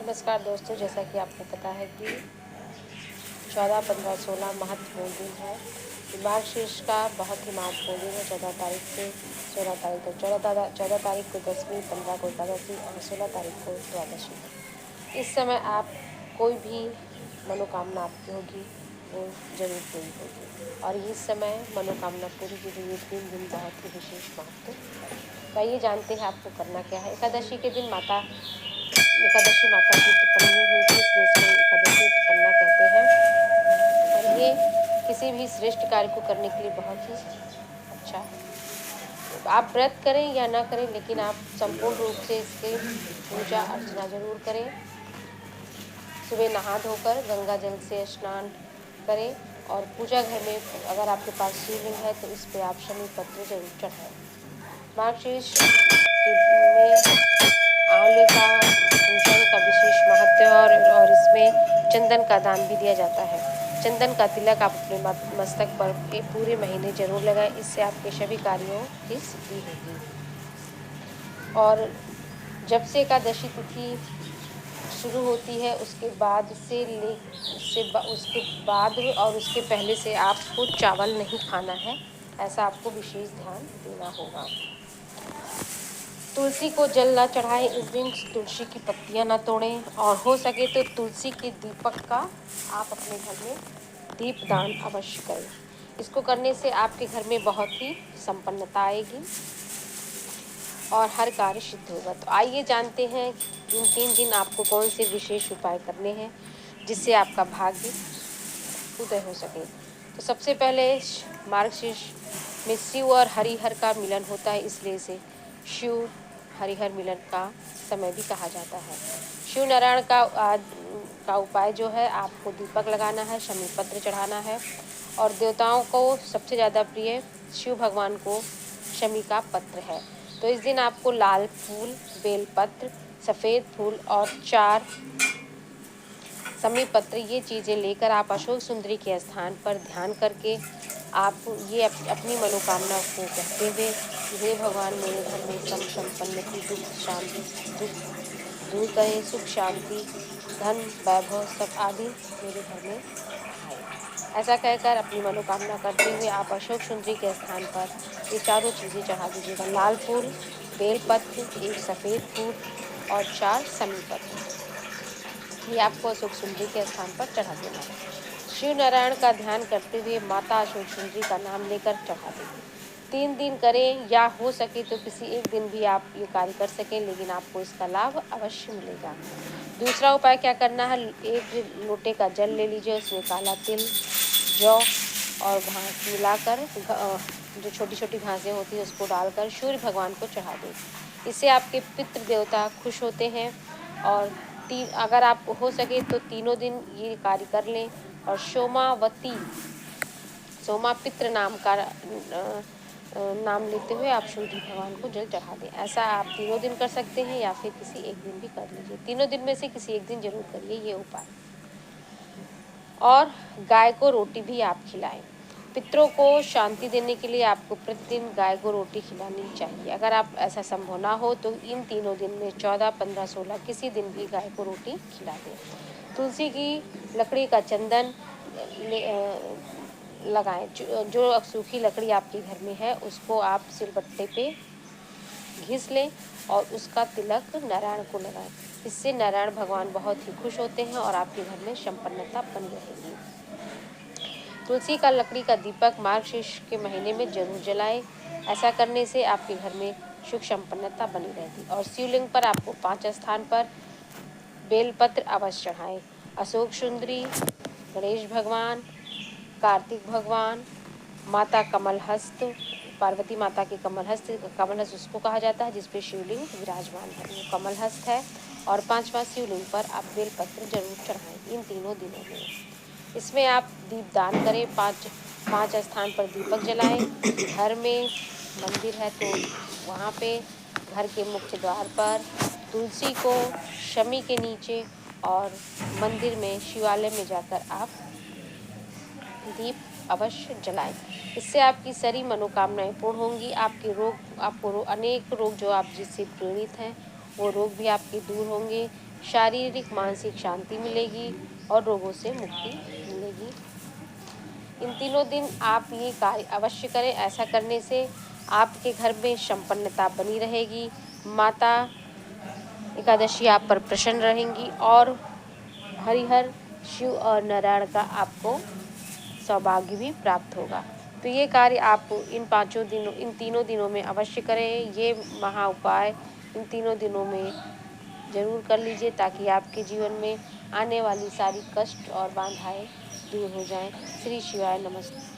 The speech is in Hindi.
नमस्कार दोस्तों, जैसा कि आपको पता है कि 14, 15, 16 महत्वपूर्ण दिन है। मार्गशीर्ष का बहुत ही महत्वपूर्ण दिन है। 14 तारीख से 16 तारीख तक। 14 तारीख को दसवीं, 15 को एकादशी और 16 तारीख को द्वादशी है। इस समय आप कोई भी मनोकामना आपकी होगी वो जरूर पूरी होगी, और इस समय मनोकामना पूरी के लिए 3 दिन बहुत ही विशेष महत्व है। तो आइए जानते हैं आपको करना क्या है। एकादशी के दिन एकादशी माता की टिप्पणी हुई थी, इसलिए इसको एकादशी टिप्पणा कहते हैं। और ये किसी भी श्रेष्ठ कार्य को करने के लिए बहुत ही अच्छा है। तो आप व्रत करें या ना करें, लेकिन आप संपूर्ण रूप से इसके पूजा अर्चना जरूर करें। सुबह नहा धोकर गंगा जल से स्नान करें, और पूजा घर में अगर आपके पास शिवलिंग है तो इस पे आप शमी पत्र जरूर चढ़ाएं। मार्गशीर्ष में आंवले का पूजन का विशेष महत्व है, और इसमें चंदन का दान भी दिया जाता है। चंदन का तिलक आप अपने मस्तक पर पूरे महीने जरूर लगाएं, इससे आपके सभी कार्यों की सिद्धि होगी। और जब से एकादशी तिथि शुरू होती है उसके बाद उसके बाद और उसके पहले से आपको चावल नहीं खाना है, ऐसा आपको विशेष ध्यान देना होगा। तुलसी को जल ना चढ़ाएं इस दिन, तुलसी की पत्तियां ना तोड़ें, और हो सके तो तुलसी के दीपक का आप अपने घर में दीपदान अवश्य करें। इसको करने से आपके घर में बहुत ही संपन्नता आएगी और हर कार्य सिद्ध होगा। तो आइए जानते हैं इन 3 दिन आपको कौन से विशेष उपाय करने हैं जिससे आपका भाग्य उदय हो सके। तो सबसे पहले मार्गशीर्ष में शिव और हरिहर का मिलन होता है, इसलिए इसे शिव हरिहर मिलन का समय भी कहा जाता है। शिव नारायण का उपाय जो है, आपको दीपक लगाना है, शमी पत्र चढ़ाना है, और देवताओं को सबसे ज़्यादा प्रिय शिव भगवान को शमी का पत्र है। तो इस दिन आपको लाल फूल, बेलपत्र, सफ़ेद फूल और 4 शमी पत्र, ये चीज़ें लेकर आप अशोक सुंदरी के स्थान पर ध्यान करके आप ये अपनी मनोकामना को कहते हुए, हे भगवान मेरे घर में संपन्नति, दुख दूर करें, सुख शांति, धन वैभव सब आदि मेरे घर में आए। ऐसा कहकर अपनी मनोकामना करते हुए आप अशोक सुंदरी के स्थान पर ये चारों चीज़ें चढ़ा दीजिएगा। लाल फूल, बेलपत्र, 1 सफ़ेद फूल और 4 शमी पत्र, ये आपको अशोक सुंदरी के स्थान पर चढ़ा देना है। शिव नारायण का ध्यान करते हुए माता अशोक सुंदरी का नाम लेकर चढ़ा दें। 3 दिन करें, या हो सके तो किसी एक दिन भी आप ये कार्य कर सकें, लेकिन आपको इसका लाभ अवश्य मिलेगा। दूसरा उपाय क्या करना है, 1 लोटे का जल ले लीजिए, उसमें काला तिल, जौ और घास मिलाकर, जो छोटी छोटी घासें होती हैं उसको डालकर सूर्य भगवान को चढ़ा दें। इससे आपके पितृ देवता खुश होते हैं। और अगर आप हो सके तो तीनों दिन ये कार्य कर लें, और सोमा पितृ नाम लेते हुए आप सूर्य भगवान को जल चढ़ा दें। ऐसा आप तीनों दिन कर सकते हैं, या फिर किसी एक दिन भी कर लीजिए। तीनों दिन में से किसी एक दिन जरूर करिए ये उपाय। और गाय को रोटी भी आप खिलाएं। पितरों को शांति देने के लिए आपको प्रतिदिन गाय को रोटी खिलानी चाहिए। अगर आप ऐसा संभव ना हो तो इन तीनों दिन में 14, 15, 16 किसी दिन भी गाय को रोटी खिला दें। तुलसी की लकड़ी का चंदन लगाएं। जो सूखी लकड़ी आपके घर में है उसको आप सिलबट्टे पे घिस लें और उसका तिलक नारायण को लगाएं। इससे नारायण भगवान बहुत ही खुश होते हैं और आपके घर में संपन्नता बनी रहेगी। तुलसी का लकड़ी का दीपक मार्गशीर्ष के महीने में जरूर जलाएं। ऐसा करने से आपके घर में सुख संपन्नता बनी रहती। और शिवलिंग पर आपको 5 स्थान पर बेलपत्र अवश्य चढ़ाएं। अशोक सुंदरी, गणेश भगवान, कार्तिक भगवान, माता कमल हस्त, पार्वती माता के कमल हस्त उसको कहा जाता है जिसपे शिवलिंग विराजमान है, वो कमल हस्त है। और 5वां शिवलिंग पर आप बेलपत्र जरूर चढ़ाएं इन तीनों दिनों में। इसमें आप दीपदान करें, 5 स्थान पर दीपक जलाएं। घर में मंदिर है तो वहाँ पे घर के मुख्य द्वार पर, तुलसी को शमी के नीचे, और मंदिर में शिवालय में जाकर आप दीप अवश्य जलाएं। इससे आपकी सारी मनोकामनाएं पूर्ण होंगी। अनेक रोग जो आप जिससे पीड़ित हैं वो रोग भी आपके दूर होंगे। शारीरिक मानसिक शांति मिलेगी और रोगों से मुक्ति मिलेगी। इन तीनों दिन आप ये कार्य अवश्य करें। ऐसा करने से आपके घर में संपन्नता बनी रहेगी। माता एकादशी आप पर प्रसन्न रहेंगी और हरिहर शिव और नारायण का आपको सौभाग्य भी प्राप्त होगा। तो ये कार्य आप इन तीनों दिनों में अवश्य करें। ये महा उपाय इन तीनों दिनों में ज़रूर कर लीजिए ताकि आपके जीवन में आने वाली सारी कष्ट और बाधाएं दूर हो जाएं। श्री शिवाय नमस्ते।